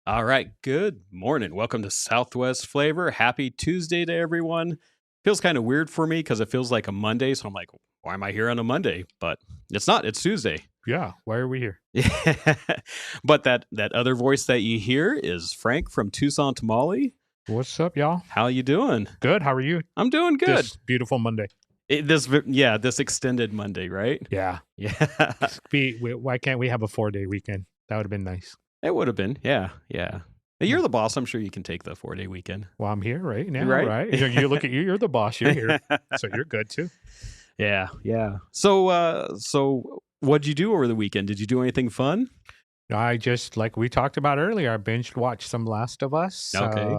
All right, good morning. Welcome to Southwest Flavor. Happy Tuesday to everyone. Feels kind of weird for me because it feels like a Monday, so I'm like, why am I here on a Monday? But it's not. It's Tuesday. Yeah, why are we here? Yeah. But that other voice that you hear is Frank from Tucson Tamale. What's up, y'all? How you doing? Good. How are you? I'm doing good. This beautiful Monday. This extended Monday, right? Yeah. Yeah. Why can't we have a 4-day weekend? That would have been nice. It would have been. Yeah. You're the boss. I'm sure you can take the 4-day weekend. Well, I'm here right now, Right? right? You look at you. You're the boss. You're here, so you're good too. Yeah. So what'd you do over the weekend? Did you do anything fun? I just, like we talked about earlier, I binge watched some Last of Us. Okay.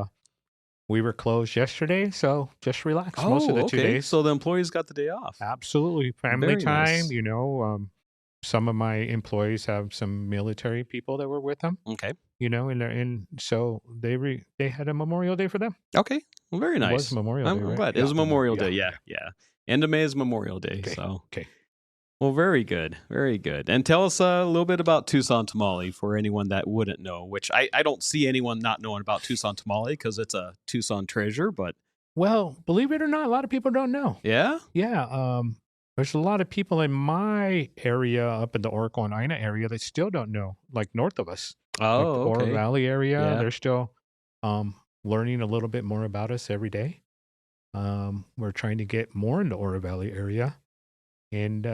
We were closed yesterday, so just relax most of the 2 days. So the employees got the day off. Absolutely. Family Very time, nice. some of my employees have some military people that were with them, Okay. and so they had a Memorial Day for them. Okay. Well, very nice. It was Memorial Day, I'm right? glad. It was Memorial Day. Yeah. End of May is Memorial Day. Okay. So. Okay. Well, very good. Very good. And tell us a little bit about Tucson Tamale for anyone that wouldn't know, which I don't see anyone not knowing about Tucson Tamale because it's a Tucson treasure, but. Well, believe it or not, a lot of people don't know. Yeah? Yeah. There's a lot of people in my area, up in the Oracle and Ina area, that still don't know, like north of us. Oh, like the Oro okay. Valley area. Yeah. They're still learning a little bit more about us every day. We're trying to get more in the Oro Valley area and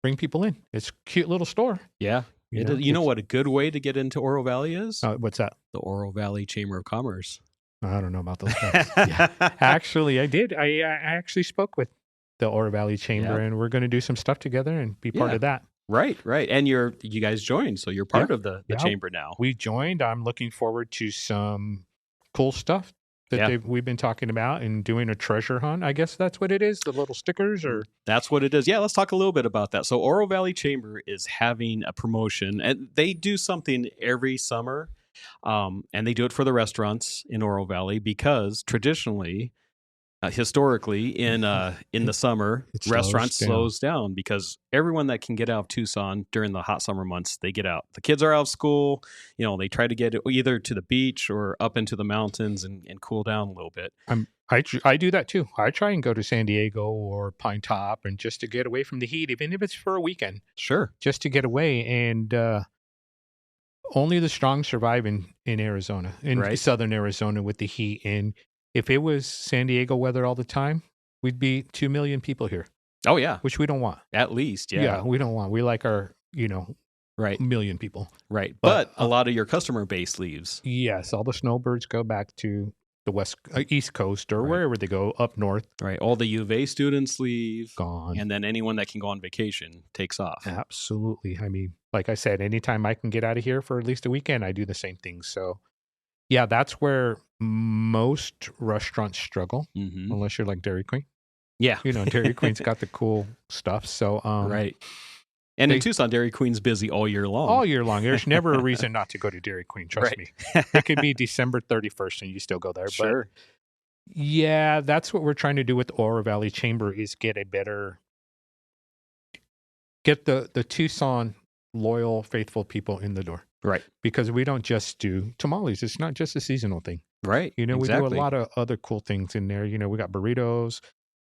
bring people in. It's a cute little store. Yeah. You know what a good way to get into Oro Valley is? What's that? The Oro Valley Chamber of Commerce. I don't know about those guys. Yeah. Actually, I did. I actually spoke with the Oro Valley Chamber, and we're going to do some stuff together and be part of that. Right. And you guys joined, so you're part of the chamber now. We joined. I'm looking forward to some cool stuff that we've been talking about and doing a treasure hunt. I guess that's what it is, the little stickers, or that's what it is. Yeah, let's talk a little bit about that. So Oro Valley Chamber is having a promotion, and they do something every summer, and they do it for the restaurants in Oro Valley because traditionally, historically, in the summer, restaurants slows down because everyone that can get out of Tucson during the hot summer months, they get out. The kids are out of school. They try to get either to the beach or up into the mountains and cool down a little bit. I do that too. I try and go to San Diego or Pine Top and just to get away from the heat, even if it's for a weekend. Sure. Just to get away. And only the strong survive in Arizona, in southern Arizona with the heat. And if it was San Diego weather all the time, we'd be 2 million people here. Oh, yeah. Which we don't want. At least, yeah. Yeah, we don't want. We like our, million people. Right. But a lot of your customer base leaves. Yes. All the snowbirds go back to the East Coast or wherever they go, up north. Right. All the U of A students leave. Gone. And then anyone that can go on vacation takes off. Absolutely. I mean, like I said, anytime I can get out of here for at least a weekend, I do the same thing. So, yeah, that's where most restaurants struggle, unless you're like Dairy Queen. Yeah. Dairy Queen's got the cool stuff. So, right. And in Tucson, Dairy Queen's busy all year long. All year long. There's never a reason not to go to Dairy Queen. Trust me. It could be December 31st and you still go there. Sure. But yeah, that's what we're trying to do with the Oro Valley Chamber is get the Tucson loyal, faithful people in the door. Right. Because we don't just do tamales. It's not just a seasonal thing. Right. We do a lot of other cool things in there. We got burritos.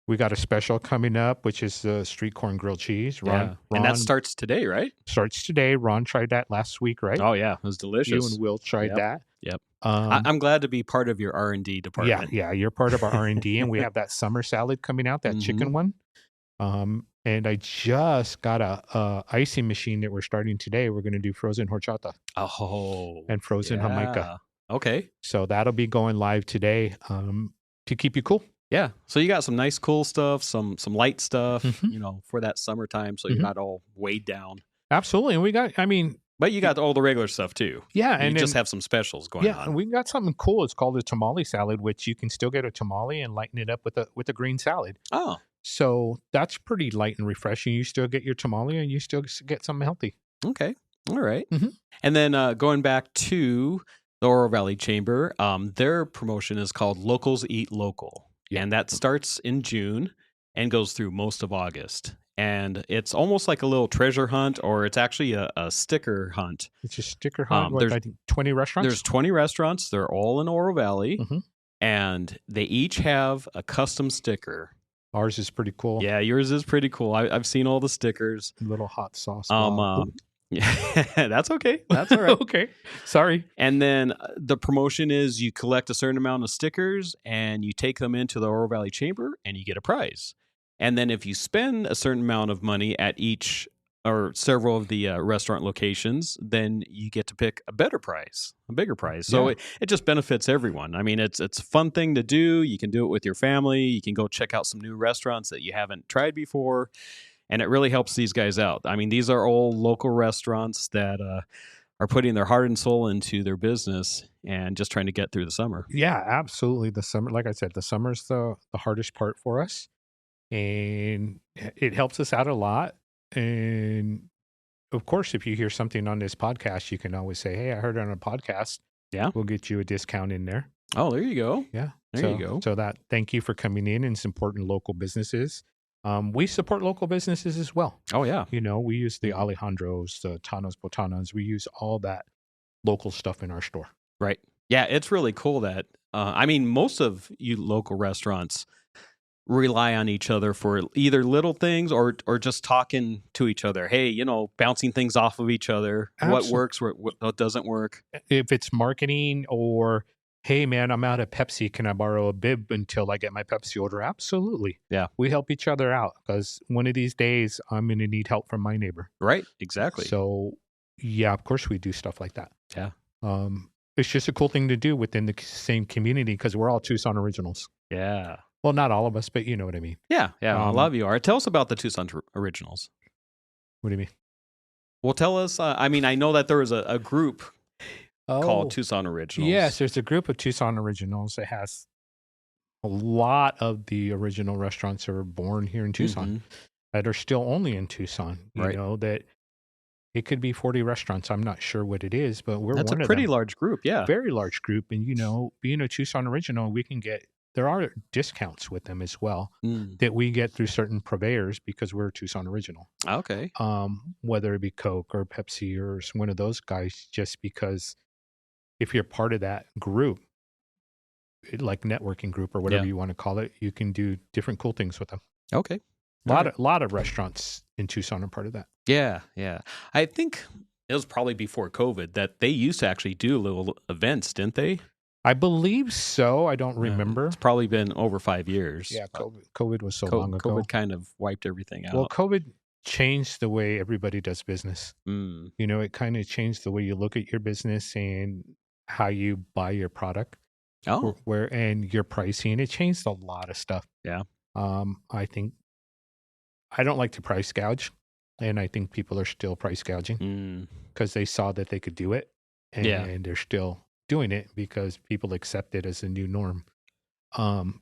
We got a special coming up, which is the street corn grilled cheese. Ron, and that starts today, right? Starts today. Ron tried that last week, right? Oh, yeah. It was delicious. You and Will tried that. Yep. I'm glad to be part of your R&D department. Yeah. You're part of our R&D, and we have that summer salad coming out, that chicken one. And I just got a icing machine that we're starting today. We're going to do frozen horchata. Oh. And frozen Jamaica. Okay. So that'll be going live today to keep you cool. Yeah. So you got some nice cool stuff, some light stuff, for that summertime. So you're not all weighed down. Absolutely. And but you got all the regular stuff too. Yeah. And you just have some specials going on. Yeah. And we got something cool. It's called a tamale salad, which you can still get a tamale and lighten it up with a green salad. Oh. So that's pretty light and refreshing. You still get your tamale and you still get something healthy. Okay. All right. And then going back to the Oro Valley Chamber, their promotion is called Locals Eat Local. Yeah. And that starts in June and goes through most of August. and it's almost like a little treasure hunt, or it's actually a sticker hunt. It's a sticker hunt. I think 20 restaurants? There's 20 restaurants. They're all in Oro Valley, Mhm. and they each have a custom sticker. Ours is pretty cool. Yeah, yours is pretty cool. I've seen all the stickers. Little hot sauce. Yeah, that's okay. That's all right. Okay. Sorry. And then the promotion is you collect a certain amount of stickers and you take them into the Oro Valley Chamber and you get a prize. And then if you spend a certain amount of money at each or several of the restaurant locations, then you get to pick a better prize, a bigger prize. So it just benefits everyone. I mean, it's a fun thing to do. You can do it with your family. You can go check out some new restaurants that you haven't tried before. And it really helps these guys out. I mean, these are all local restaurants that are putting their heart and soul into their business and just trying to get through the summer. Yeah, absolutely. The summer, like I said, the summer's the hardest part for us. And it helps us out a lot. And of course, if you hear something on this podcast, you can always say, "Hey, I heard it on a podcast." Yeah. We'll get you a discount in there. Oh, there you go. Yeah. There you go. So thank you for coming in and supporting local businesses. We support local businesses as well. Oh, yeah. You know, we use the Alejandros, the Tanos Botanas. We use all that local stuff in our store. Right. Yeah, it's really cool that, I mean, most of you local restaurants rely on each other for either little things or just talking to each other. Hey, you know, bouncing things off of each other. Absolutely. What works, what doesn't work. If it's marketing or, hey, man, I'm out of Pepsi. Can I borrow a bib until I get my Pepsi order? Absolutely. Yeah. We help each other out because one of these days I'm going to need help from my neighbor. Right. Exactly. So, yeah, of course we do stuff like that. Yeah. It's just a cool thing to do within the same community because we're all Tucson originals. Yeah. Well, not all of us, but you know what I mean. Yeah. Yeah. A lot of you are. Tell us about the Tucson Originals. What do you mean? Well, tell us. I mean, I know that there was a group called Tucson Originals. Yes, there's a group of Tucson Originals that has a lot of the original restaurants that were born here in Tucson that are still only in Tucson. You know, that it could be 40 restaurants. I'm not sure what it is, but That's one a of pretty them. large group. Yeah. Very large group. And, you know, being a Tucson Original, there are discounts with them as well that we get through certain purveyors because we're Tucson Original. Okay. Whether it be Coke or Pepsi or one of those guys, just because if you're part of that group, like networking group or whatever you want to call it, you can do different cool things with them. Okay. A lot of restaurants in Tucson are part of that. Yeah. Yeah. I think it was probably before COVID that they used to actually do little events, didn't they? I believe so. I don't remember. It's probably been over 5 years. Yeah, COVID was so long ago. COVID kind of wiped everything out. Well, COVID changed the way everybody does business. You know, it kind of changed the way you look at your business and how you buy your product. Oh. And your pricing. It changed a lot of stuff. Yeah. I think I don't like to price gouge, and I think people are still price gouging because they saw that they could do it, and they're still doing it because people accept it as a new norm. And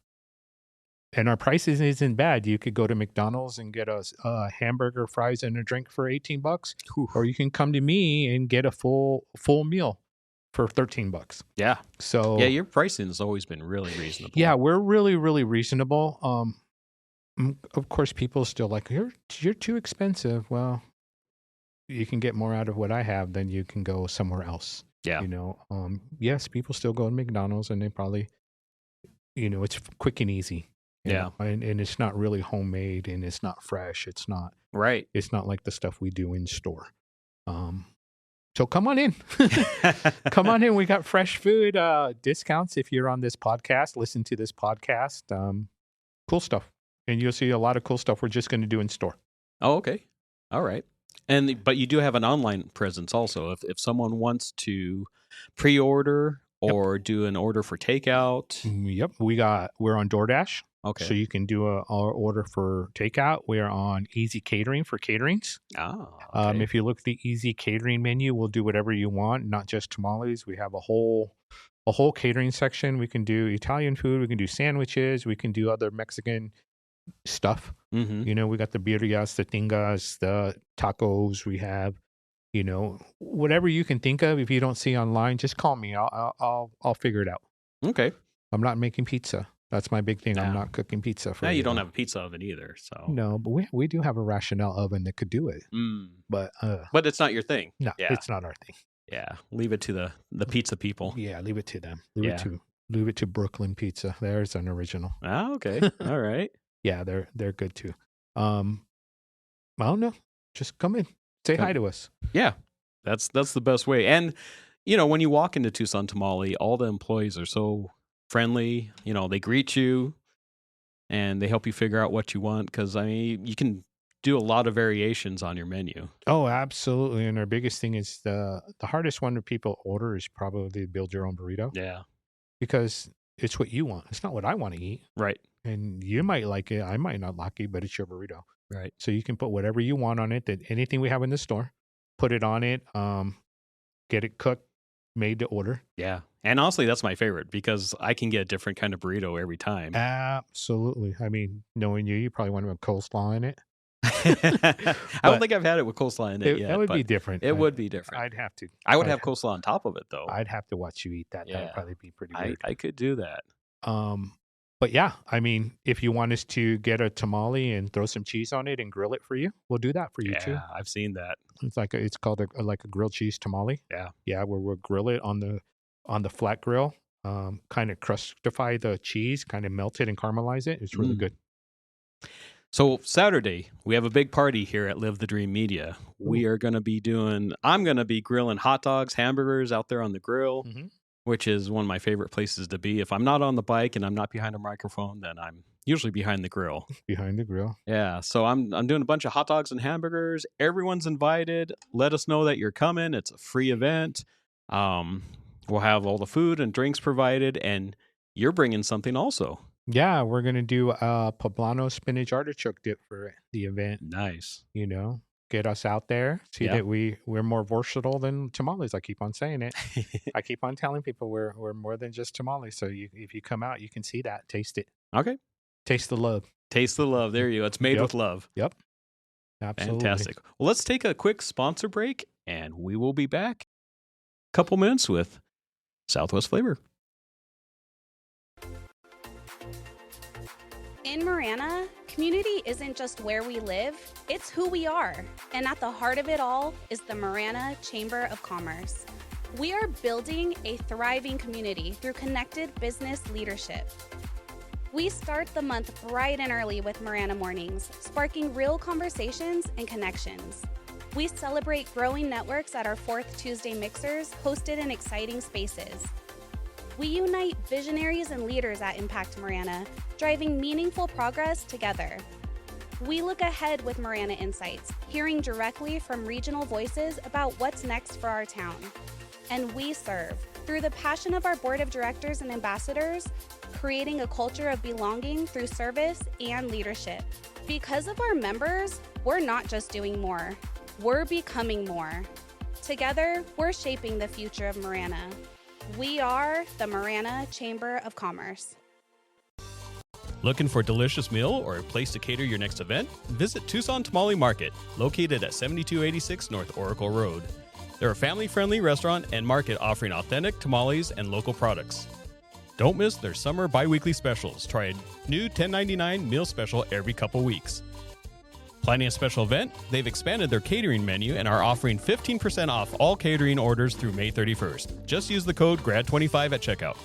our prices isn't bad. You could go to McDonald's and get a hamburger, fries, and a drink for $18, or you can come to me and get a full meal for $13. Yeah. So yeah, your pricing has always been really reasonable. Yeah, we're really, really reasonable. Of course, people still like you're too expensive. Well, you can get more out of what I have than you can go somewhere else. Yeah. You know, yes, people still go to McDonald's and they probably, you know, it's quick and easy. Yeah. And it's not really homemade and it's not fresh. It's not. Right. It's not like the stuff we do in store. So come on in. Come on in. We got fresh food discounts. If you're on this podcast, listen to this podcast. Cool stuff. And you'll see a lot of cool stuff we're just going to do in store. Oh, okay. All right. But you do have an online presence also. If someone wants to pre-order or do an order for takeout. Yep. We're on DoorDash. Okay. So you can do our order for takeout. We're on Easy Catering for caterings. Oh, okay. If you look at the Easy Catering menu, we'll do whatever you want, not just tamales. We have a whole catering section. We can do Italian food. We can do sandwiches. We can do other Mexican stuff. You know, we got the birrias, the tingas, the tacos. We have, you know, whatever you can think of. If you don't see online, just call me. I'll figure it out. Okay. I'm not making pizza. That's my big thing. I'm not cooking pizza for you don't have a pizza oven either. So no, but we do have a Rationale oven that could do it. But it's not your thing. No, it's not our thing. Yeah, leave it to the pizza people. Yeah, leave it to them. Leave it to Brooklyn Pizza. There's an original. Oh, okay. All right. Yeah, they're good too. I don't know. Just come in. Say hi to us. Yeah. That's the best way. And when you walk into Tucson Tamale, all the employees are so friendly. They greet you and they help you figure out what you want, cuz you can do a lot of variations on your menu. Oh, absolutely. And our biggest thing is the hardest one that people order is probably build your own burrito. Yeah. Because it's what you want. It's not what I want to eat. Right. And you might like it. I might not like it, but it's your burrito. Right. So you can put whatever you want on it, anything we have in the store, put it on it, get it cooked, made to order. Yeah. And honestly, that's my favorite because I can get a different kind of burrito every time. Absolutely. Knowing you probably want to have coleslaw in it. I don't think I've had it with coleslaw in it yet. That would be different. It would be different. I'd have to. I would have coleslaw on top of it, though. I'd have to watch you eat that. That would probably be pretty weird. I could do that. But yeah, if you want us to get a tamale and throw some cheese on it and grill it for you, we'll do that for you too. Yeah, I've seen that. It's called a grilled cheese tamale. Yeah. Yeah, where we'll grill it on the flat grill, kind of crustify the cheese, kind of melt it and caramelize it. It's really good. So Saturday, we have a big party here at Live the Dream Media. I'm going to be grilling hot dogs, hamburgers out there on the grill, which is one of my favorite places to be. If I'm not on the bike and I'm not behind a microphone, then I'm usually behind the grill. Behind the grill. Yeah. So I'm doing a bunch of hot dogs and hamburgers. Everyone's invited. Let us know that you're coming. It's a free event. We'll have all the food and drinks provided, and you're bringing something also. Yeah, we're going to do a poblano spinach artichoke dip for the event. Nice. Get us out there. See that we're more versatile than tamales. I keep on saying it. I keep on telling people we're more than just tamales. So if you come out, you can see that, taste it. Okay. Taste the love. Taste the love. There you go. It's made with love. Yep. Absolutely. Fantastic. Well, let's take a quick sponsor break, and we will be back a couple minutes with Southwest Flavor. In Marana, community isn't just where we live, it's who we are. And at the heart of it all is the Marana Chamber of Commerce. We are building a thriving community through connected business leadership. We start the month bright and early with Marana Mornings, sparking real conversations and connections. We celebrate growing networks at our 4th Tuesday mixers, hosted in exciting spaces. We unite visionaries and leaders at Impact Marana, driving meaningful progress together. We look ahead with Marana Insights, hearing directly from regional voices about what's next for our town. And we serve, through the passion of our board of directors and ambassadors, creating a culture of belonging through service and leadership. Because of our members, we're not just doing more, we're becoming more. Together, we're shaping the future of Marana. We are the Marana Chamber of Commerce. Looking for a delicious meal or a place to cater your next event? Visit Tucson Tamale Market, located at 7286 North Oracle Road. They're a family-friendly restaurant and market offering authentic tamales and local products. Don't miss their summer bi-weekly specials. Try a new $10.99 meal special every couple weeks. Planning a special event? They've expanded their catering menu and are offering 15% off all catering orders through May 31st. Just use the code GRAD25 at checkout.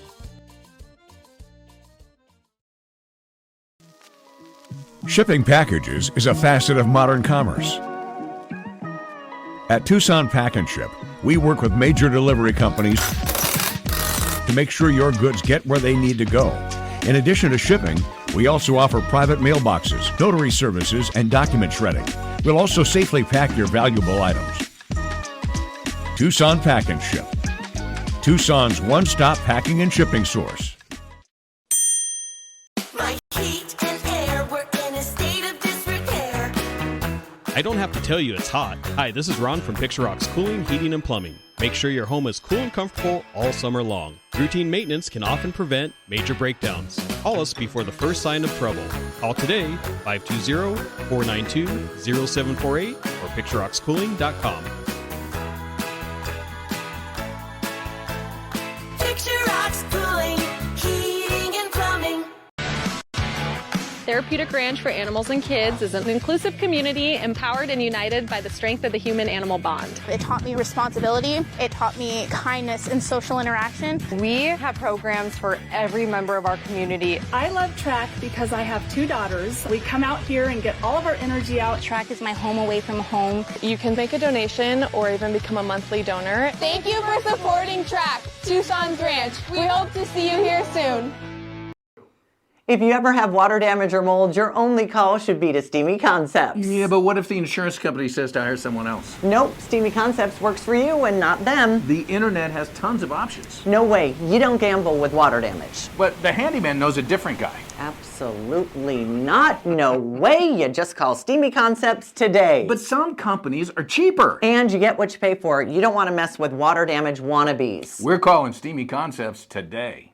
Shipping packages is a facet of modern commerce. At Tucson Pack and Ship, we work with major delivery companies to make sure your goods get where they need to go. In addition to shipping, we also offer private mailboxes, notary services, and document shredding. We'll also safely pack your valuable items. Tucson Pack and Ship, Tucson's one-stop packing and shipping source. My heat and air were in a state of disrepair. I don't have to tell you it's hot. Hi, this is Ron from Picture Rock's Cooling, Heating, and Plumbing. Make sure your home is cool and comfortable all summer long. Routine maintenance can often prevent major breakdowns. Call us before the first sign of trouble. Call today, 520-492-0748 or picturerockscooling.com. Picture Rocks Cooling, Heating, and Plumbing. Therapeutic Ranch for Animals and Kids is an inclusive community empowered and united by the strength of the human-animal bond. It taught me responsibility. It taught me kindness and social interaction. We have programs for every member of our community. I love track because I have 2 daughters. We come out here and get all of our energy out. Track is my home away from home. You can make a donation or even become a monthly donor. Thank you for supporting Track, Tucson's Ranch. We hope to see you here soon. If you ever have water damage or mold, your only call should be to Steamy Concepts. Yeah, but what if the insurance company says to hire someone else? Nope, Steamy Concepts works for you and not them. The internet has tons of options. No way, you don't gamble with water damage. But the handyman knows a different guy. Absolutely not. No way, you just call Steamy Concepts today. But some companies are cheaper. And you get what you pay for. You don't want to mess with water damage wannabes. We're calling Steamy Concepts today.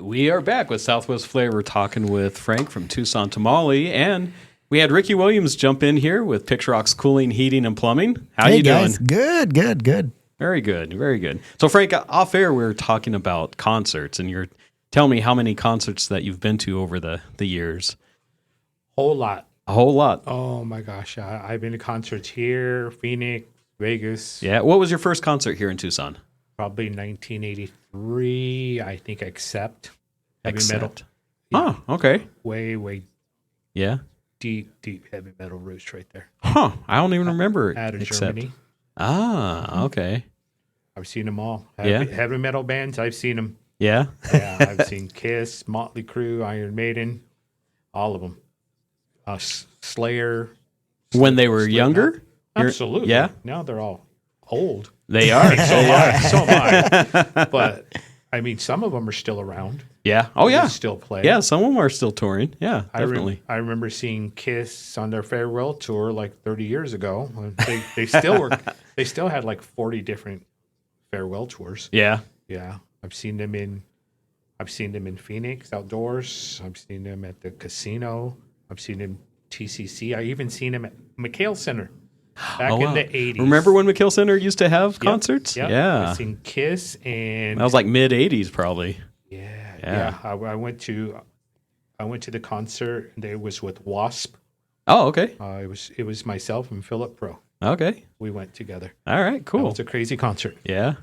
We are back with Southwest Flavor talking with Frank from Tucson Tamale, and we had Ricky Williams jump in here with Picturox Cooling, Heating, and Plumbing. How you guys. doing? Good. Very good, very good. So Frank, off air, we were talking about concerts, and you're telling me how many concerts that you've been to over the years. Whole lot. A whole lot. Oh my gosh. I've been to concerts here, Phoenix, Vegas. Yeah. What was your first concert here in Tucson? Probably 1983, I think, Accept. Heavy Accept. metal. Yeah. Oh, okay. Way Yeah. Deep heavy metal roots right there. Huh. I don't even remember. Out of except. Germany. Okay. I've seen them all. Yeah. Heavy metal bands, I've seen them. Yeah. Yeah, I've seen Kiss, Motley Crue, Iron Maiden, all of them. Slayer. When they were younger? Absolutely. Yeah. Now they're all old. They are. So am I. But, I mean, some of them are still around. Yeah. Oh, yeah. They still play. Yeah, some of them are still touring. Yeah, definitely. I remember seeing Kiss on their farewell tour like 30 years ago. They still were. They still had like 40 different farewell tours. Yeah. Yeah. I've seen them in Phoenix outdoors. I've seen them at the casino. I've seen them TCC. I even seen them at McHale Center back in the 80s. Remember when McHale Center used to have concerts? Yep. Yeah. I've seen Kiss and that was like mid 80s probably. Yeah. I went to the concert and it was with Wasp. Oh, okay. It was myself and Philip Pro. Okay. We went together. All right, cool. It was a crazy concert. Yeah.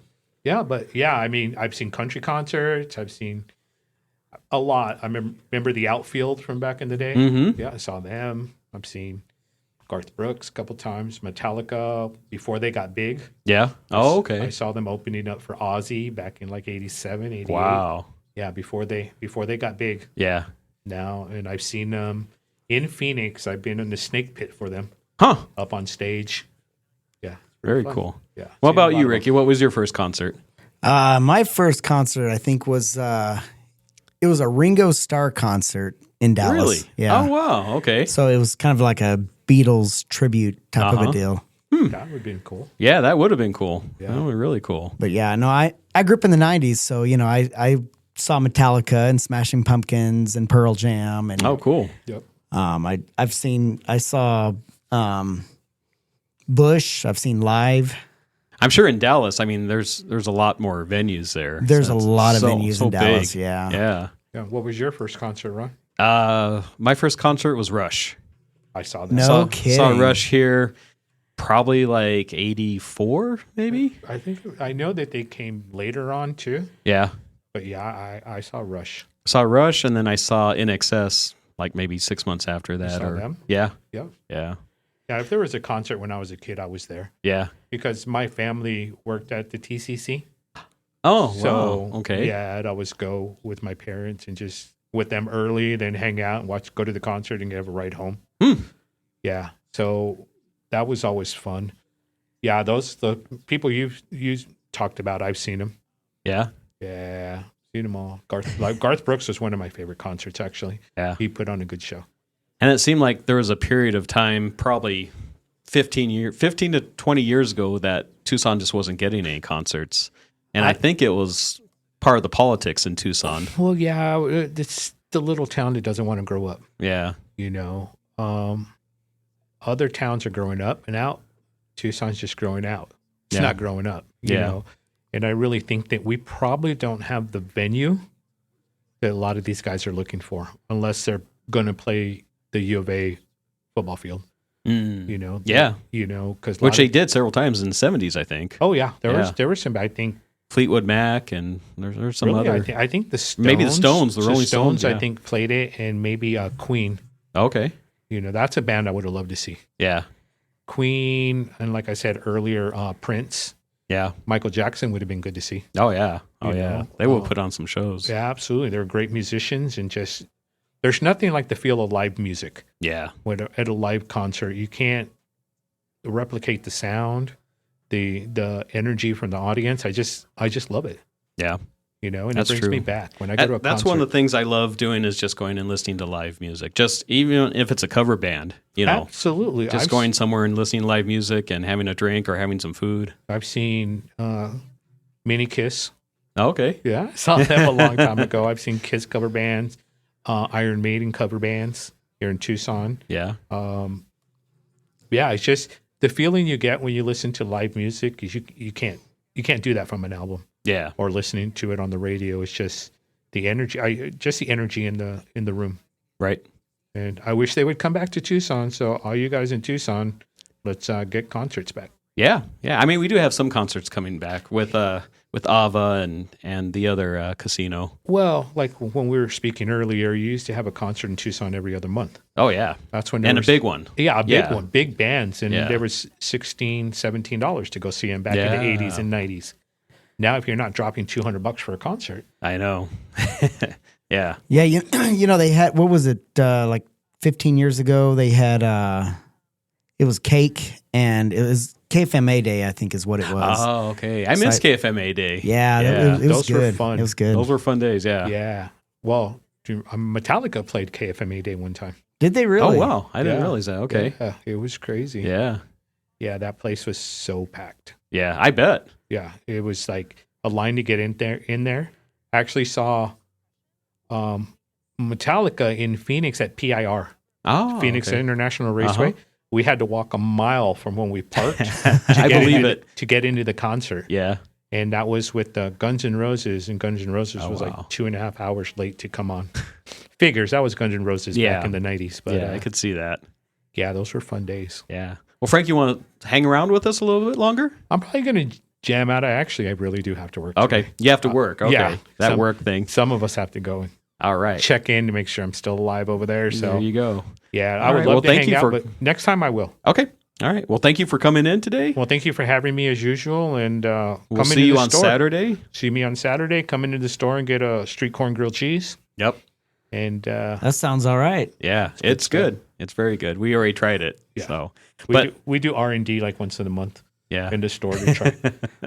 Yeah, but yeah, I mean, I've seen country concerts. I've seen a lot. I remember the Outfield from back in the day. Mm-hmm. Yeah, I saw them. I've seen Garth Brooks a couple times. Metallica before they got big. Yeah. Oh, okay. I saw them opening up for Ozzy back in like 87, 88. Wow. Yeah, before they got big. Yeah. Now, and I've seen them in Phoenix. I've been in the Snake Pit for them. Huh. Up on stage. Yeah. Very fun. cool. Yeah. What about you, Ricky? What was your first concert? My first concert, I think, was it was a Ringo Starr concert in Dallas. Really? Yeah. Oh, wow. Okay. So it was kind of like a Beatles tribute type of a deal. That would have been cool. Yeah, that would have been cool. Yeah. That would be really cool. But yeah, no, I grew up in the 90s. So, you know, I saw Metallica and Smashing Pumpkins and Pearl Jam. And oh, cool. Yep. I saw Bush. I've seen live. I'm sure in Dallas, I mean, there's a lot more venues there. There's a lot of so, venues so in Dallas. big. Yeah. Yeah. Yeah. What was your first concert, Ron? My first concert was Rush. I saw that. No kidding. Saw Rush here probably like 84, maybe? I know that they came later on too. Yeah. But yeah, I saw Rush. Saw Rush, and then I saw INXS like maybe 6 months after that. saw them? Yeah. Yep. Yeah. Yeah, if there was a concert when I was a kid, I was there. Yeah. Because my family worked at the TCC. Oh, So, wow. Okay. Yeah, I'd always go with my parents and just with them early, then hang out and go to the concert and have a ride home. Yeah. So that was always fun. Yeah, the people you talked about, I've seen them. Yeah. Yeah, seen them all. Garth Brooks was one of my favorite concerts, actually. Yeah. He put on a good show. And it seemed like there was a period of time, probably 15 to 20 years ago, that Tucson just wasn't getting any concerts. And I think it was part of the politics in Tucson. Well, yeah, it's the little town that doesn't want to grow up. Yeah. You know, other towns are growing up and out. Tucson's just growing out. It's not growing up, you know. And I really think that we probably don't have the venue that a lot of these guys are looking for, unless they're going to play the U of A football field. You know, because which they did several times in the 70s, I think. Oh yeah, there was some. I think Fleetwood Mac and there's some really, other. I think the Stones, maybe the Stones, the Rolling Stones. I think played it, and maybe Queen. Okay, you know that's a band I would have loved to see. Yeah, Queen, and like I said earlier, Prince. Yeah, Michael Jackson would have been good to see. Oh yeah, You know, they will put on some shows. Yeah, absolutely. They're great musicians, and just there's nothing like the feel of live music. Yeah, At a live concert, you can't replicate the sound, the energy from the audience. I just love it. Yeah, you know, and that's it brings true. me back when I go to a That's concert. one of the things I love doing is just going and listening to live music. Just even if it's a cover band, you know, absolutely. Just going somewhere and listening to live music and having a drink or having some food. I've seen Mini Kiss. Okay, yeah, I saw them a long time ago. I've seen Kiss cover bands, Iron Maiden cover bands here in Tucson. Yeah, yeah. It's just the feeling you get when you listen to live music is you can't do that from an album. Yeah, or listening to it on the radio. It's just the energy. Just the energy in the room. Right. And I wish they would come back to Tucson. So all you guys in Tucson, let's get concerts back. Yeah. I mean, we do have some concerts coming back with with Ava and the other casino. Well, like when we were speaking earlier, you used to have a concert in Tucson every other month. Oh, yeah. That's when and a big one. Yeah, a big one. Big bands. And Yeah. there was $16, $17 to go see them back in the 80s and 90s. Now, if you're not dropping $200 for a concert. I know. Yeah. Yeah, you know, they had, what was it, like 15 years ago, they had, it was Cake, and it was KFMA Day, I think is what it was. Oh, okay. I missed KFMA Day. Yeah, it was those good. were fun. It was good. Those were fun days, yeah. Yeah. Well, Metallica played KFMA Day one time. Did they really? Oh, wow. I didn't realize that. Okay. Yeah, it was crazy. Yeah. Yeah, that place was so packed. Yeah, I bet. Yeah, it was like a line to get in there. I actually saw Metallica in Phoenix at PIR. Oh, Phoenix okay. International Raceway. We had to walk a mile from when we parked I believe it. to get into the concert. Yeah. And that was with Guns N' Roses, and Guns N' Roses was wow. like 2.5 hours late to come on. Figures, that was Guns N' Roses back in the 90s. But yeah, I could see that. Yeah, those were fun days. Yeah. Well, Frank, you want to hang around with us a little bit longer? I'm probably going to jam out. I really do have to work. Okay. Today. You have to work. Okay. Yeah. That work thing. Some of us have to go and all right. check in to make sure I'm still alive over there. So there you go. Yeah, I All would right. love Well, to hang out, but next time I will. Okay. All right. Well, thank you for coming in today. Well, thank you for having me as usual. And we'll see you on Saturday. See me on Saturday. Come into the store and get a street corn grilled cheese. Yep. And that sounds all right. Yeah, it's good. It's very good. We already tried it. Yeah. So, we do R&D like once in a month. Yeah. In the store to try.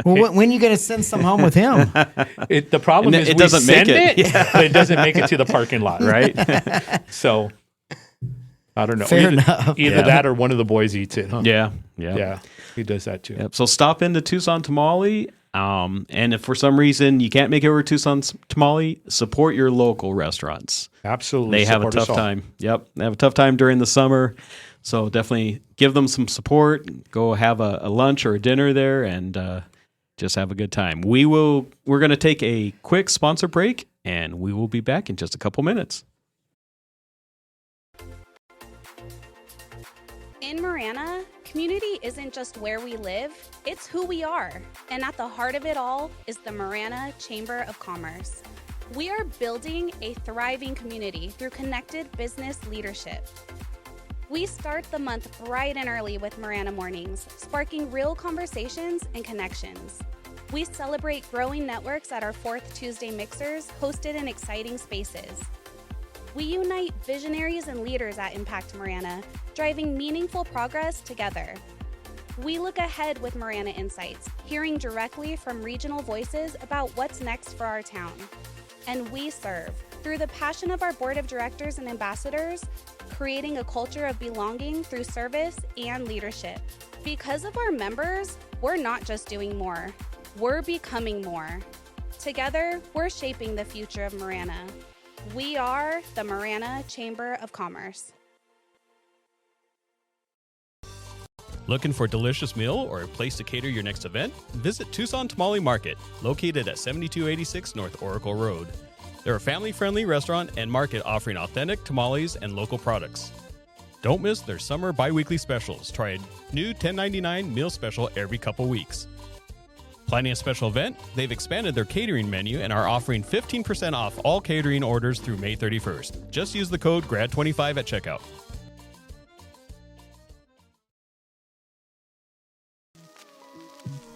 Well, when you going to send some home with him? The problem is it we doesn't send make it. but it doesn't make it to the parking lot. Right. So I don't know. Fair enough. Either that or one of the boys eats it. Huh? Yeah. Yeah. He does that too. Yep. So stop into Tucson Tamale. And if for some reason you can't make it over to Tucson Tamale, support your local restaurants. Absolutely. They have a tough time. Yep. They have a tough time during the summer. So definitely give them some support. Go have a lunch or a dinner there and just have a good time. We're going to take a quick sponsor break, and we will be back in just a couple minutes. In Marana, community isn't just where we live, it's who we are. And at the heart of it all is the Marana Chamber of Commerce. We are building a thriving community through connected business leadership. We start the month bright and early with Marana Mornings, sparking real conversations and connections. We celebrate growing networks at our 4th Tuesday mixers, hosted in exciting spaces. We unite visionaries and leaders at Impact Marana, driving meaningful progress together. We look ahead with Marana Insights, hearing directly from regional voices about what's next for our town. And we serve through the passion of our board of directors and ambassadors, creating a culture of belonging through service and leadership. Because of our members, we're not just doing more, we're becoming more. Together, we're shaping the future of Marana. We are the Marana Chamber of Commerce. Looking for a delicious meal or a place to cater your next event? Visit Tucson Tamale Market, located at 7286 North Oracle Road. They're a family-friendly restaurant and market offering authentic tamales and local products. Don't miss their summer bi-weekly specials. Try a new $10.99 meal special every couple weeks. Planning a special event? They've expanded their catering menu and are offering 15% off all catering orders through May 31st. Just use the code GRAD25 at checkout.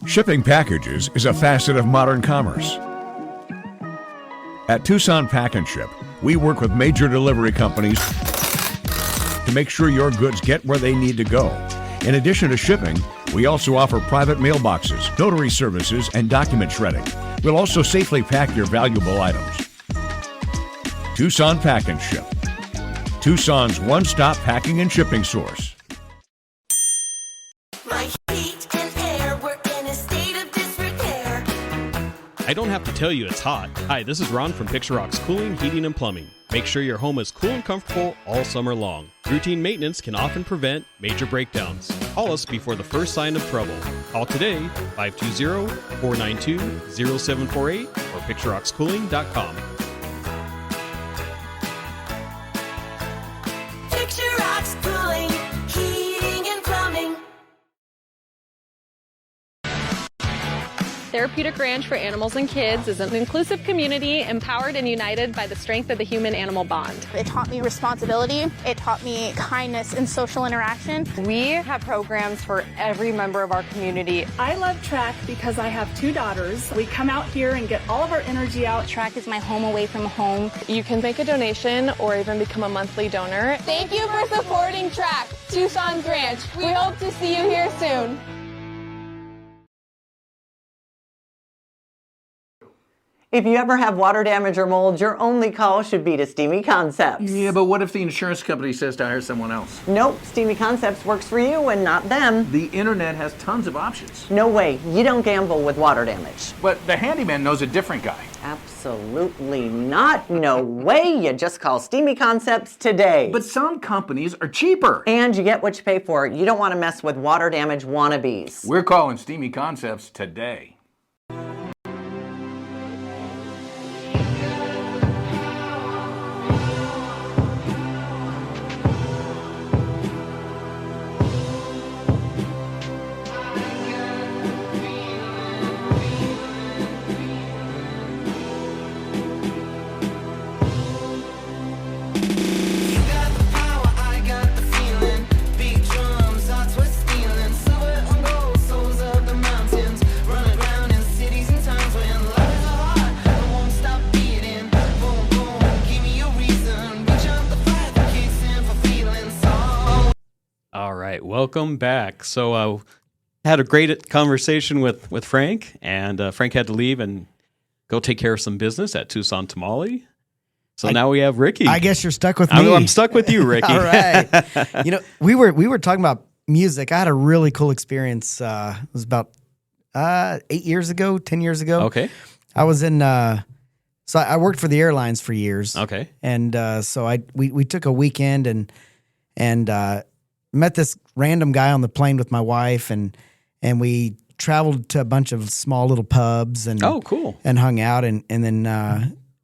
Shipping packages is a facet of modern commerce. At Tucson Pack and Ship, we work with major delivery companies to make sure your goods get where they need to go. In addition to shipping, we also offer private mailboxes, notary services, and document shredding. We'll also safely pack your valuable items. Tucson Pack and Ship, Tucson's one-stop packing and shipping source. My heat and air were in a state of disrepair. I don't have to tell you it's hot. Hi, this is Ron from Picture Rock's Cooling, Heating, and Plumbing. Make sure your home is cool and comfortable all summer long. Routine maintenance can often prevent major breakdowns. Call us before the first sign of trouble. Call today, 520-492-0748 or picturerockscooling.com. Picture Rocks Cooling, Heating and Plumbing. Therapeutic Ranch for Animals and Kids is an inclusive community empowered and united by the strength of the human-animal bond. It taught me responsibility. It taught me kindness and social interaction. We have programs for every member of our community. I love track because I have 2 daughters. We come out here and get all of our energy out. Track is my home away from home. You can make a donation or even become a monthly donor. Thank you for supporting Track, Tucson Ranch. We hope to see you here soon. If you ever have water damage or mold, your only call should be to Steamy Concepts. Yeah, but what if the insurance company says to hire someone else? Nope, Steamy Concepts works for you and not them. The internet has tons of options. No way, you don't gamble with water damage. But the handyman knows a different guy. Absolutely not. No way, you just call Steamy Concepts today. But some companies are cheaper. And you get what you pay for. You don't want to mess with water damage wannabes. We're calling Steamy Concepts today. All right, welcome back. So had a great conversation with Frank, and Frank had to leave and go take care of some business at Tucson Tamale. So now we have Ricky. I guess you're stuck with me. I'm stuck with you, Ricky. All right. We were talking about music. I had a really cool experience. It was about 8 years ago, 10 years ago. Okay. I was in. So I worked for the airlines for years. Okay. And so we took a weekend and met this random guy on the plane with my wife, and we traveled to a bunch of small little pubs and cool, and hung out, and then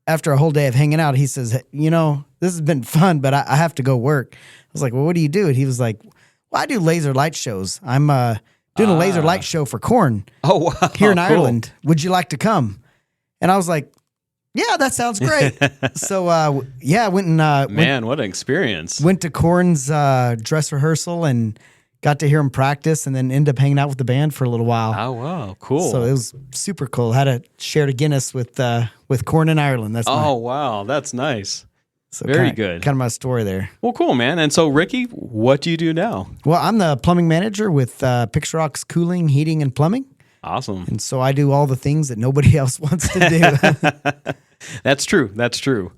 after a whole day of hanging out, he says, this has been fun, but I have to go work. I was like, well, what do you do? And he was like, well, I do laser light shows. I'm doing a laser light show for Korn here in Ireland. Would you like to come? And I was like, yeah, that sounds great. So, I went and what an experience. Went to Korn's dress rehearsal and got to hear him practice, and then ended up hanging out with the band for a little while. Oh, wow, cool. So it was super cool. Had a shared a Guinness with Korn in Ireland. Wow, that's nice. So very good. Kind of my story there. Well, cool, man. And so, Ricky, what do you do now? Well, I'm the plumbing manager with Picture Rocks Cooling, Heating, and Plumbing. Awesome. And so I do all the things that nobody else wants to do. That's true.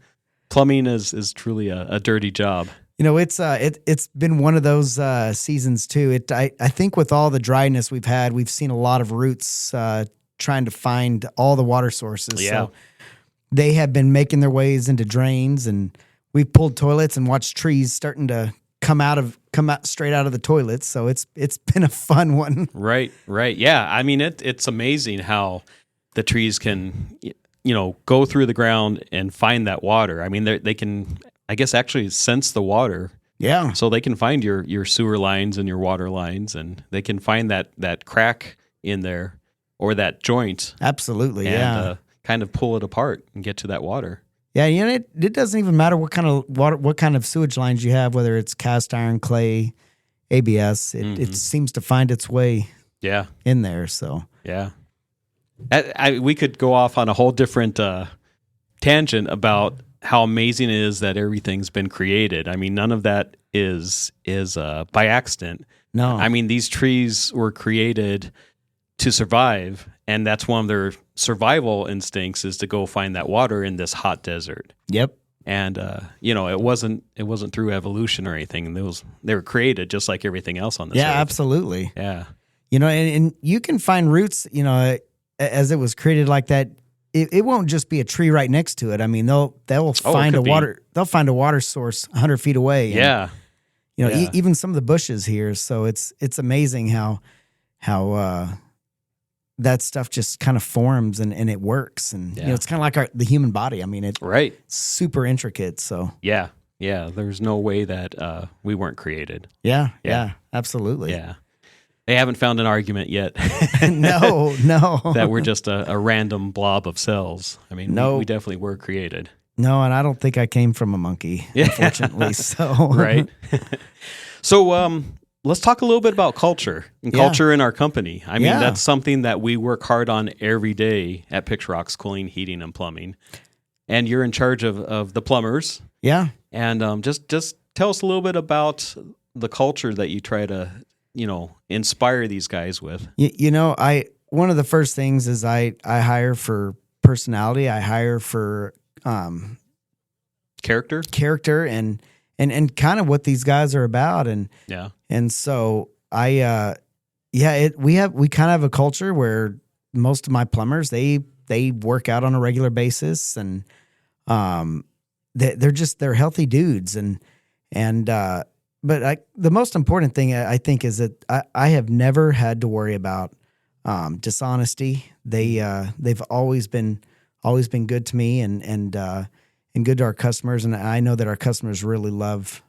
Plumbing is truly a dirty job. It's been one of those seasons too. I think with all the dryness we've had, we've seen a lot of roots trying to find all the water sources. Yeah. So they have been making their ways into drains, and we've pulled toilets and watched trees starting to come out straight out of the toilets. So it's been a fun one. Right. Yeah. I mean, it's amazing how the trees can go through the ground and find that water. I mean, they can, I guess, actually sense the water. Yeah. So they can find your sewer lines and your water lines, and they can find that crack in there or that joint. Absolutely. And kind of pull it apart and get to that water. Yeah. It doesn't even matter what kind of water, what kind of sewage lines you have, whether it's cast iron, clay, ABS, it seems to find its way in there. So yeah. We could go off on a whole different tangent about how amazing it is that everything's been created. I mean, none of that is by accident. No. I mean, these trees were created to survive, and that's one of their survival instincts is to go find that water in this hot desert. Yep. And it wasn't through evolution or anything. They were created just like everything else on this earth. Absolutely. Yeah. And you can find roots, as it was created like that. It won't just be a tree right next to it. I mean, they'll find they'll find a water source 100 feet away. And, even some of the bushes here. So it's amazing how that stuff just kind of forms and it works. And it's kind of like the human body. I mean, it's super intricate. So yeah, there's no way that we weren't created. Yeah, absolutely. Yeah. They haven't found an argument yet. No. That we're just a random blob of cells. I mean, we definitely were created. No, and I don't think I came from a monkey, unfortunately. So right. So let's talk a little bit about culture and culture in our company. I mean, that's something that we work hard on every day at Picturox Cooling, Heating, and Plumbing. And you're in charge of the plumbers. Yeah. And just tell us a little bit about the culture that you try to, inspire these guys with. One of the first things is I hire for personality. I hire for character and kind of what these guys are about. And so we kind of have a culture where most of my plumbers, they work out on a regular basis, and they're healthy dudes. But the most important thing I think is that I have never had to worry about dishonesty. They've always been good to me and good to our customers. And I know that our customers really love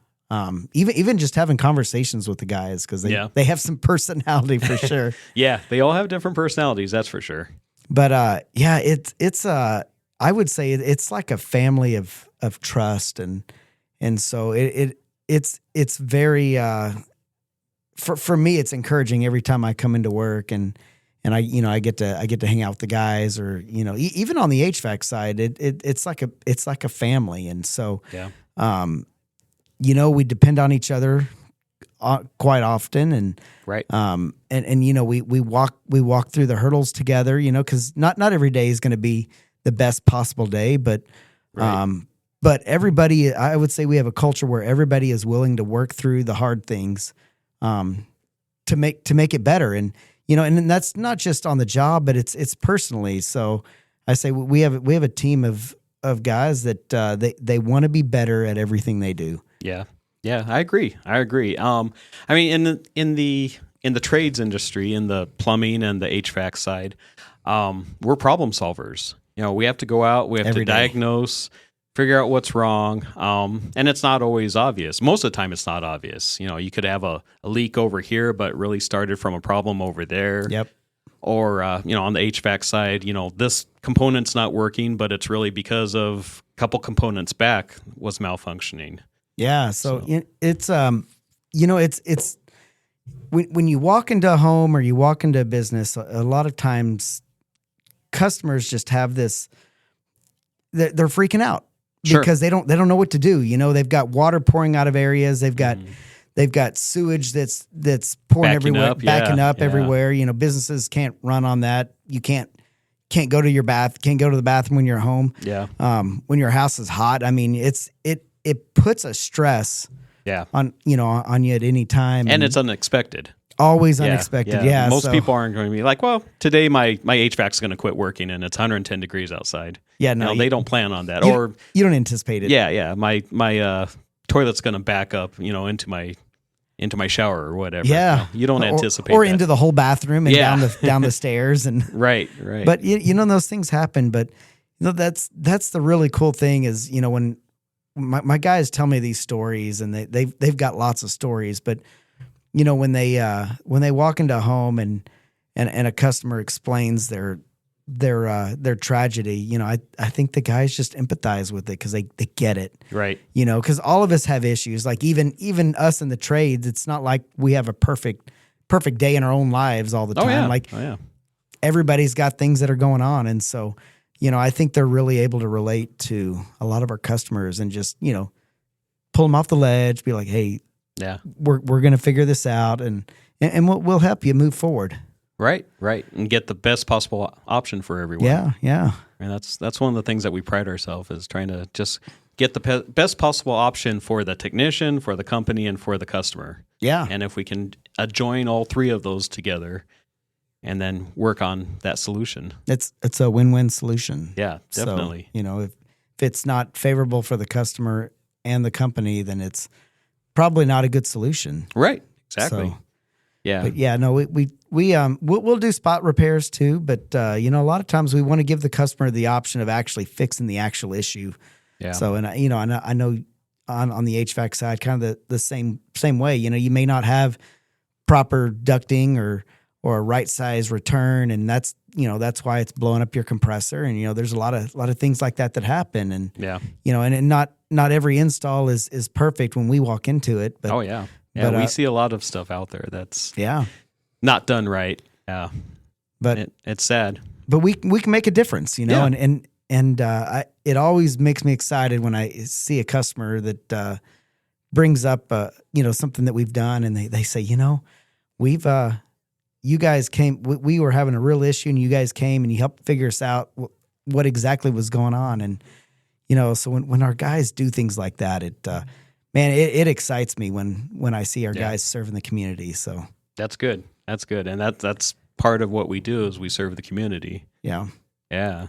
even just having conversations with the guys, because they have some personality for sure. Yeah, they all have different personalities, that's for sure. But it's I would say it's like a family of trust, and so it's very for me, it's encouraging every time I come into work, and I get to hang out with the guys, or even on the HVAC side, it's like a family. And so we depend on each other quite often, and right. We walk through the hurdles together, because not every day is going to be the best possible day, but but everybody, I would say we have a culture where everybody is willing to work through the hard things to make it better. And and that's not just on the job, but it's personally. So I say we have a team of guys that they want to be better at everything they do. Yeah, I agree. I mean, in the trades industry, in the plumbing and the HVAC side, we're problem solvers. We have to go out, we have to diagnose, figure out what's wrong, and it's not always obvious. Most of the time, it's not obvious. You could have a leak over here, but really started from a problem over there. Yep. Or on the HVAC side, this component's not working, but it's really because of a couple components back was malfunctioning. Yeah. So it's it's when you walk into a home or you walk into a business, a lot of times customers just have this. They're freaking out. Sure. Because they don't know what to do. They've got water pouring out of areas. They've got sewage that's pouring everywhere, backing up everywhere. Businesses can't run on that. You can't go to the bathroom when you're home. Yeah. When your house is hot, I mean, it puts a stress on you at any time. And it's unexpected. Always unexpected. Yeah. Most people aren't going to be like, well, today my HVAC is going to quit working and it's 110 degrees outside. Yeah, no, they don't plan on that. You don't anticipate it. Yeah. My toilet's going to back up, into my shower or whatever. Yeah, you don't anticipate or that. into the whole bathroom and down the stairs and right. But those things happen. But that's the really cool thing is when my guys tell me these stories, and they've got lots of stories, but. When they walk into a home and a customer explains their tragedy, I think the guys just empathize with it because they get it. Right. Because all of us have issues. Like even us in the trades, it's not like we have a perfect day in our own lives all the time. Everybody's got things that are going on. And so, I think they're really able to relate to a lot of our customers and just, pull them off the ledge, be like, hey, yeah, we're going to figure this out, and we'll help you move forward. Right, and get the best possible option for everyone. Yeah. And that's one of the things that we pride ourselves is trying to just get the best possible option for the technician, for the company, and for the customer. Yeah. And if we can join all three of those together, and then work on that solution, it's a win-win solution. Yeah, definitely. So, if it's not favorable for the customer and the company, then it's probably not a good solution. Right. Exactly. So, yeah. But yeah, no, we'll do spot repairs too, but a lot of times we want to give the customer the option of actually fixing the actual issue. Yeah. So, and I know on the HVAC side, kind of the same way, you may not have proper ducting or a right size return, and that's why it's blowing up your compressor. And there's a lot of things like that happen. And and not every install is perfect when we walk into it. But but we see a lot of stuff out there that's not done right. Yeah, but it's sad. But we can make a difference, and it always makes me excited when I see a customer that brings up something that we've done, and they say, we've you guys came, we were having a real issue, and you guys came and you helped figure us out what exactly was going on. And so when our guys do things like that, it excites me when I see our guys serving the community. So that's good. That's good, and that's part of what we do is we serve the community. Yeah. Yeah,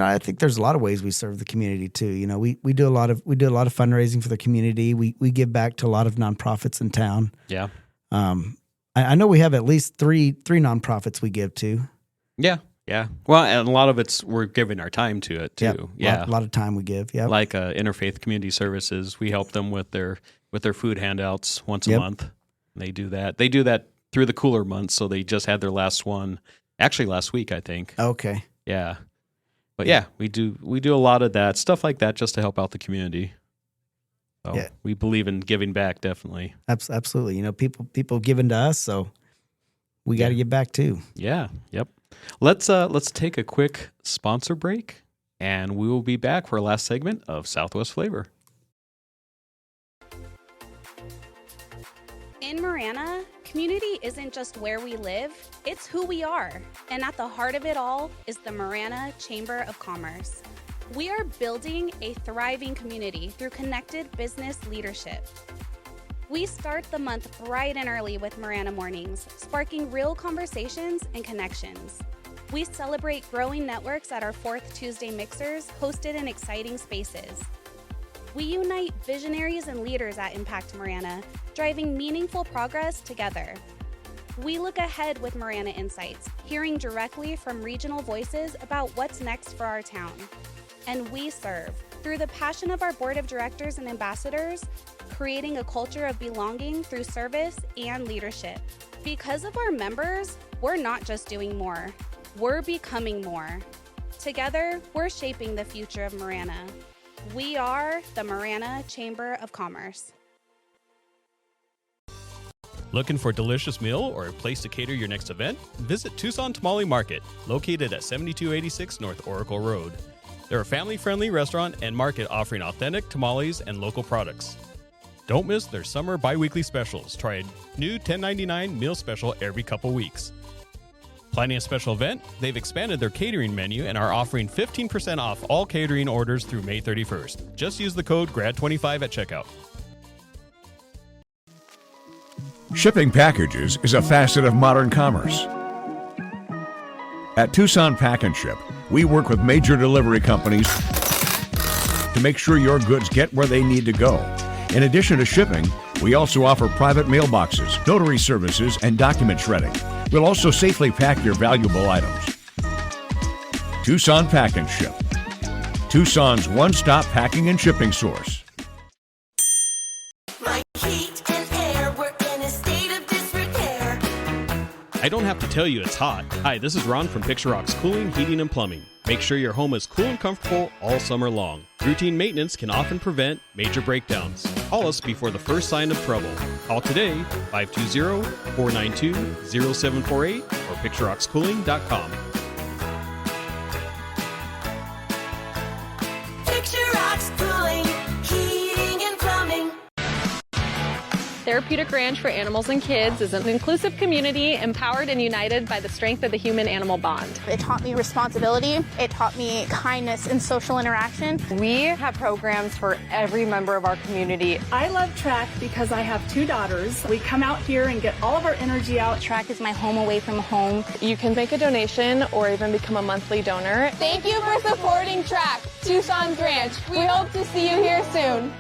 I think there's a lot of ways we serve the community too. We do a lot of fundraising for the community. We give back to a lot of nonprofits in town. Yeah. I know we have at least three nonprofits we give to. Yeah. Well, and a lot of it's we're giving our time to it too. Yeah. A lot of time we give. Yeah. Like Interfaith Community Services, we help them with their food handouts once a month. They do that. They do that through the cooler months. So they just had their last one, actually last week, I think. Okay. Yeah. But we do a lot of that stuff like that just to help out the community. So we believe in giving back, definitely. Absolutely. People giving to us, so we got to give back too. Yeah. Yep. Let's take a quick sponsor break, and we will be back for our last segment of Southwest Flavor. In Marana, community isn't just where we live, it's who we are. And at the heart of it all is the Marana Chamber of Commerce. We are building a thriving community through connected business leadership. We start the month bright and early with Marana Mornings, sparking real conversations and connections. We celebrate growing networks at our 4th Tuesday mixers, hosted in exciting spaces. We unite visionaries and leaders at Impact Marana, driving meaningful progress together. We look ahead with Marana Insights, hearing directly from regional voices about what's next for our town. And we serve through the passion of our board of directors and ambassadors, creating a culture of belonging through service and leadership. Because of our members, we're not just doing more, we're becoming more. Together, we're shaping the future of Marana. We are the Marana Chamber of Commerce. Looking for a delicious meal or a place to cater your next event? Visit Tucson Tamale Market, located at 7286 North Oracle Road. They're a family-friendly restaurant and market offering authentic tamales and local products. Don't miss their summer bi-weekly specials. Try a new $10.99 meal special every couple weeks. Planning a special event? They've expanded their catering menu and are offering 15% off all catering orders through May 31st. Just use the code GRAD25 at checkout. Shipping packages is a facet of modern commerce. At Tucson Pack and Ship, we work with major delivery companies to make sure your goods get where they need to go. In addition to shipping, we also offer private mailboxes, notary services, and document shredding. We'll also safely pack your valuable items. Tucson Pack and Ship, Tucson's one-stop packing and shipping source. My heat and air were in a state of disrepair. I don't have to tell you it's hot. Hi, this is Ron from Picture Rocks Cooling, Heating, and Plumbing. Make sure your home is cool and comfortable all summer long. Routine maintenance can often prevent major breakdowns. Call us before the first sign of trouble. Call today, 520-492-0748 or picturerockscooling.com. Picture Rocks Cooling, Heating, and Plumbing. Therapeutic Ranch for Animals and Kids is an inclusive community empowered and united by the strength of the human-animal bond. It taught me responsibility. It taught me kindness and social interaction. We have programs for every member of our community. I love track because I have 2 daughters. We come out here and get all of our energy out. Track is my home away from home. You can make a donation or even become a monthly donor. Thank you for supporting Track, Tucson Ranch. We hope to see you here soon.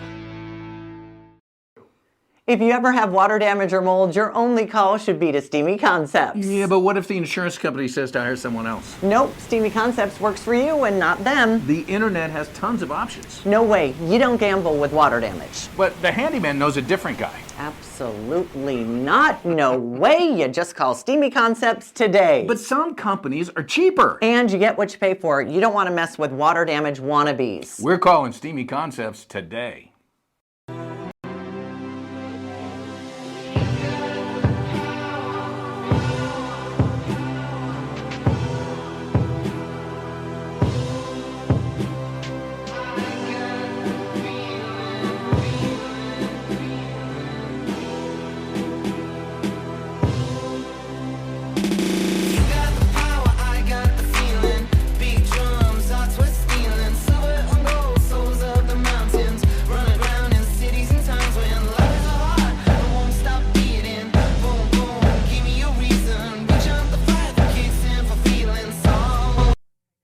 If you ever have water damage or mold, your only call should be to Steamy Concepts. Yeah, but what if the insurance company says to hire someone else? Nope, Steamy Concepts works for you and not them. The internet has tons of options. No way, you don't gamble with water damage. But the handyman knows a different guy. Absolutely not. No way, you just call Steamy Concepts today. But some companies are cheaper. And you get what you pay for. You don't want to mess with water damage wannabes. We're calling Steamy Concepts today.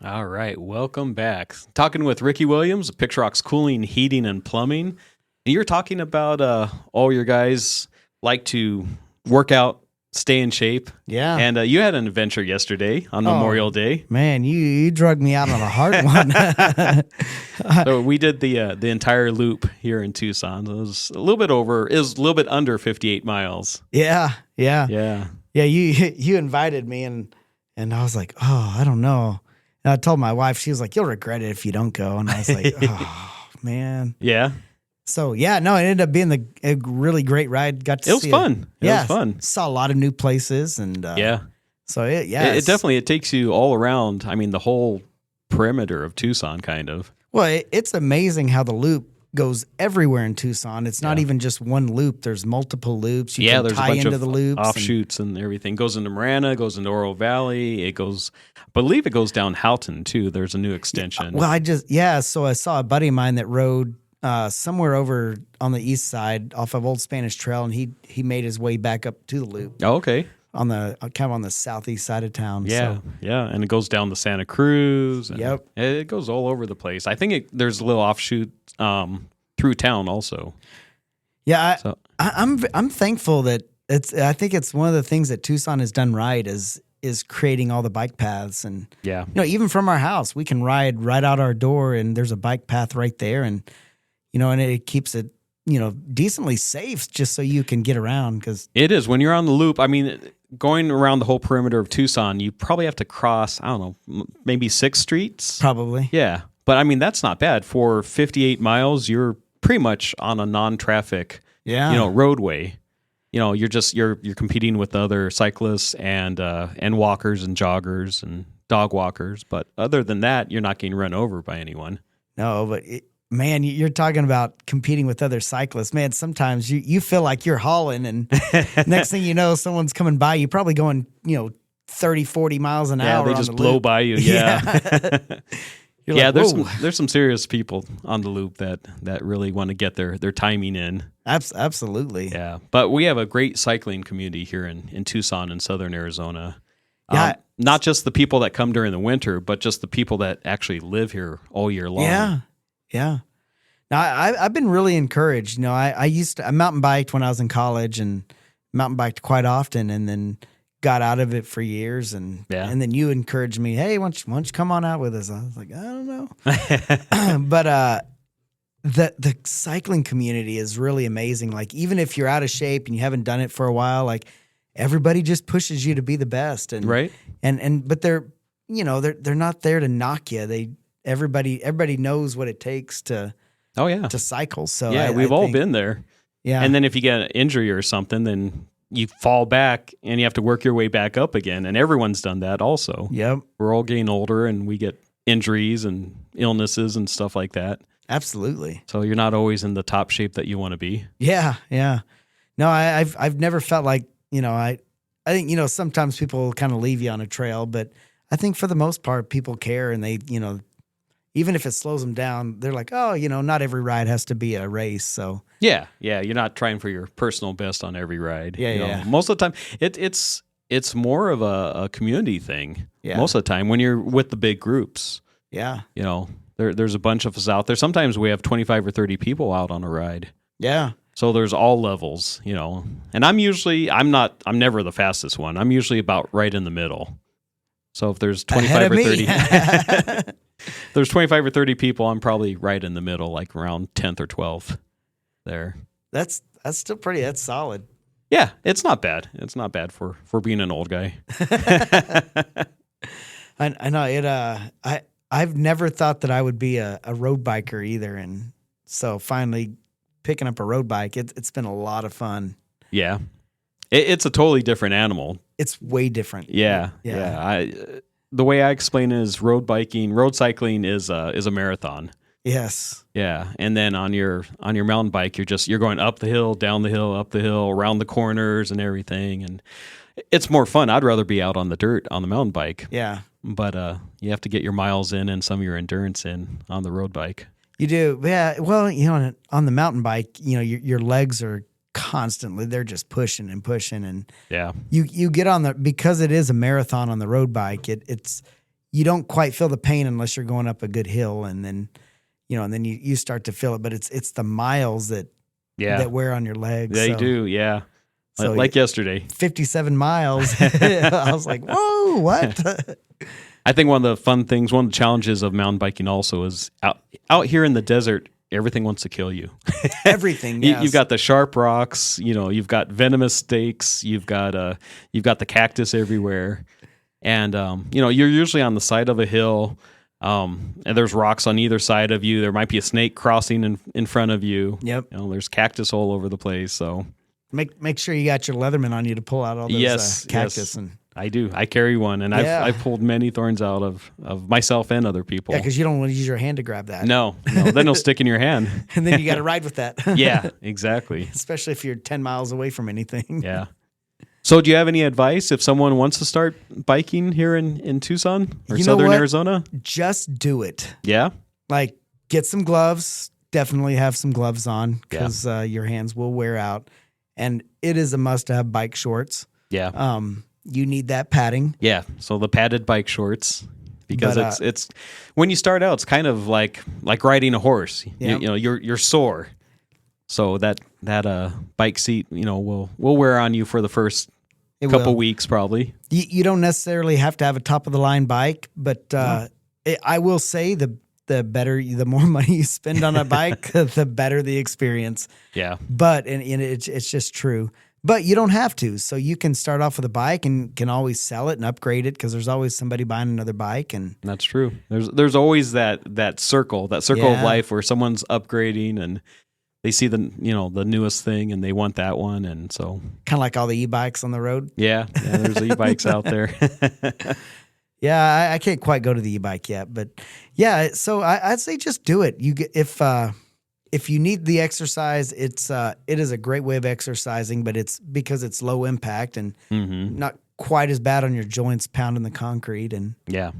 All right, welcome back. Talking with Ricky Williams, Picturox Cooling, Heating, and Plumbing. And you're talking about all your guys like to work out, stay in shape. Yeah. And you had an adventure yesterday on Memorial Day. Man, you drug me out on a hard one. So we did the entire loop here in Tucson. It was a little bit over. It was a little bit under 58 miles. Yeah. Yeah. You invited me, and I was like, oh, I don't know. And I told my wife, she was like, you'll regret it if you don't go. And I was like, oh, man. Yeah. So, yeah, no, it ended up being a really great ride. Got to see it was fun. It was fun. Saw a lot of new places. And yeah. So, it definitely, it takes you all around. I mean, the whole perimeter of Tucson, kind of. Well, it's amazing how the loop goes everywhere in Tucson. It's not even just one loop. There's multiple loops. You can there's tie a bunch into of the loops offshoots and everything. Goes into Marana, goes into Oro Valley. It goes, I believe it goes down Houghton too. There's a new extension. Well, so I saw a buddy of mine that rode somewhere over on the east side off of Old Spanish Trail, and he made his way back up to the loop. Oh, okay. On the kind of on the southeast side of town. Yeah, yeah, and it goes down to Santa Cruz. And Yep. It goes all over the place. I think there's a little offshoot through town also. Yeah, I'm thankful that I think it's one of the things that Tucson has done right is creating all the bike paths, and even from our house we can ride right out our door and there's a bike path right there, and and it keeps it decently safe just so you can get around, because it is when you're on the loop. I mean, going around the whole perimeter of Tucson, you probably have to cross, I don't know, maybe 6 streets. Probably. Yeah. But I mean, that's not bad. For 58 miles, you're pretty much on a non-traffic, roadway. You're competing with other cyclists and walkers and joggers and dog walkers. But other than that, you're not getting run over by anyone. No, but man, you're talking about competing with other cyclists. Man, sometimes you feel like you're hauling, and next thing you know, someone's coming by you, probably going 30, 40 miles an hour. Yeah, they just blow by you. Yeah. There's some serious people on the loop that really want to get their timing in. Absolutely. Yeah, but we have a great cycling community here in Tucson and southern Arizona. Yeah, not just the people that come during the winter, but just the people that actually live here all year long. Yeah. Now I've been really encouraged. I mountain biked when I was in college and mountain biked quite often, and then got out of it for years, and then you encouraged me, hey, why don't you come on out with us? I was like, I don't know. But the cycling community is really amazing. Like, even if you're out of shape and you haven't done it for a while, like, everybody just pushes you to be the best. And right. But they're not there to knock you. Everybody knows what it takes to cycle. So we've all been there. Yeah. And then if you get an injury or something, then you fall back and you have to work your way back up again. And everyone's done that also. Yep. We're all getting older and we get injuries and illnesses and stuff like that. Absolutely. So you're not always in the top shape that you want to be. Yeah. No, I've never felt like, I think, sometimes people kind of leave you on a trail, but I think for the most part, people care, and they, even if it slows them down, they're like, oh, not every ride has to be a race. So yeah, you're not trying for your personal best on every ride. Yeah. Most of the time, it's more of a community thing. Yeah. Most of the time, when you're with the big groups. Yeah. There's a bunch of us out there. Sometimes we have 25 or 30 people out on a ride. Yeah. So there's all levels, and I'm never the fastest one. I'm usually about right in the middle. So if there's 25 or 30, there's 25 or 30 people, I'm probably right in the middle, like around 10th or 12th there. That's still that's solid. Yeah, it's not bad. It's not bad for being an old guy. I know it. I've never thought that I would be a road biker either, and so finally picking up a road bike, it's been a lot of fun. Yeah, it's a totally different animal. It's way different. Yeah. The way I explain it is road cycling is a marathon. Yes. Yeah, and then on your mountain bike, you're going up the hill, down the hill, up the hill, around the corners and everything, and it's more fun. I'd rather be out on the dirt on the mountain bike. Yeah. But you have to get your miles in and some of your endurance in on the road bike. You do. Yeah. Well, on the mountain bike, your legs are constantly, they're just pushing and pushing. And yeah, you get on because it is a marathon on the road bike, it's, you don't quite feel the pain unless you're going up a good hill. And then, and then you start to feel it, but it's the miles that wear on your legs. They do. Yeah. So like yesterday, 57 miles. I was like, whoa, what? I think one of the challenges of mountain biking also is out here in the desert, everything wants to kill you. Everything. Yes. You've got the sharp rocks, you've got venomous stakes, you've got the cactus everywhere. And, you're usually on the side of a hill, and there's rocks on either side of you. There might be a snake crossing in front of you. Yep. There's cactus all over the place. So make sure you got your Leatherman on you to pull out all those cactus. Yes. And I do. I carry one, and I've pulled many thorns out of myself and other people. Yeah, because you don't want to use your hand to grab that. No, then it'll stick in your hand. And then you got to ride with that. Yeah, exactly. Especially if you're 10 miles away from anything. Yeah. So do you have any advice if someone wants to start biking here in Tucson or Southern Arizona? Just do it. Yeah? Like, get some gloves. Definitely have some gloves on because your hands will wear out. And it is a must-have bike shorts. Yeah. You need that padding. Yeah. So the padded bike shorts, because it's when you start out, it's kind of like riding a horse. Yeah. You're sore. So that bike seat, will wear on you for the first couple weeks probably. You don't necessarily have to have a top of the line bike, but I will say the more money you spend on a bike, the better the experience. Yeah. But and it's just true. But you don't have to. So you can start off with a bike and can always sell it and upgrade it because there's always somebody buying another bike. And that's true. There's always that circle of life where someone's upgrading and they see the newest thing and they want that one. And so kind of like all the e-bikes on the road. Yeah, there's e-bikes out there. Yeah, I can't quite go to the e-bike yet, but yeah. So I'd say just do it. You get if you need the exercise, it is a great way of exercising, but it's because it's low impact and not quite as bad on your joints pounding the concrete. And yeah,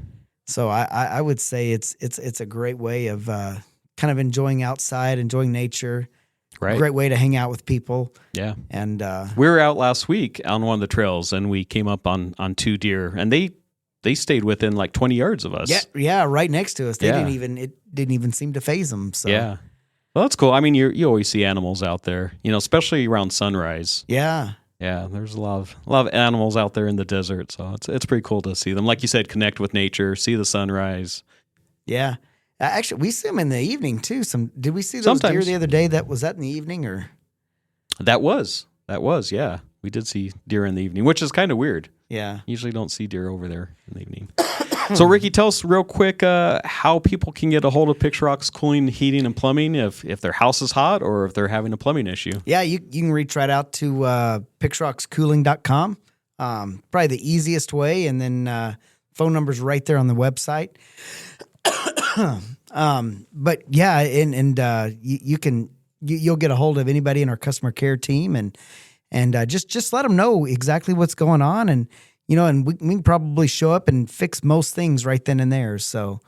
so I would say it's a great way of kind of enjoying outside, enjoying nature. Right. Great way to hang out with people. Yeah. And we were out last week on one of the trails and we came up on 2 deer and they stayed within like 20 yards of us. Yeah, right next to us. It didn't even seem to faze them. So yeah. Well, that's cool. I mean, you always see animals out there, especially around sunrise. Yeah. Yeah, there's a lot of animals out there in the desert, so it's pretty cool to see them. Like you said, connect with nature, see the sunrise. Yeah. Actually, we see them in the evening too. Did we see those deer the other day? Was that in the evening or? That was, yeah. We did see deer in the evening, which is kind of weird. Yeah. Usually don't see deer over there in the evening. So, Ricky, tell us real quick how people can get a hold of Pixrock's Cooling, Heating, and Plumbing if their house is hot or if they're having a plumbing issue. Yeah, you can reach right out to pixrockscooling.com. Probably the easiest way, and then phone number's right there on the website. But yeah, and you'll get a hold of anybody in our customer care team, and just let them know exactly what's going on, and and we can probably show up and fix most things right then and there. So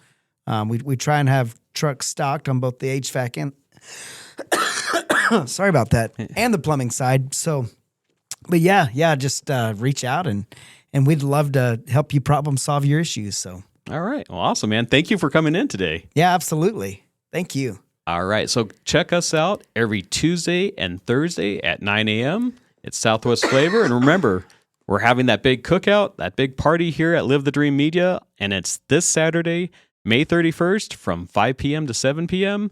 we try and have trucks stocked on both the HVAC and sorry about that, and the plumbing side. So, but yeah, just reach out and we'd love to help you problem solve your issues. So. All right. Well, awesome, man. Thank you for coming in today. Yeah, absolutely. Thank you. All right, so check us out every Tuesday and Thursday at 9 a.m. It's Southwest Flavor. And remember, we're having that big cookout, that big party here at Live the Dream Media, and it's this Saturday, May 31st from 5 p.m. to 7 p.m.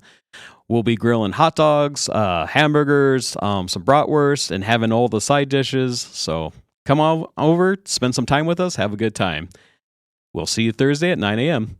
We'll be grilling hot dogs, hamburgers, some bratwurst, and having all the side dishes. So come on over, spend some time with us, have a good time. We'll see you Thursday at 9 a.m.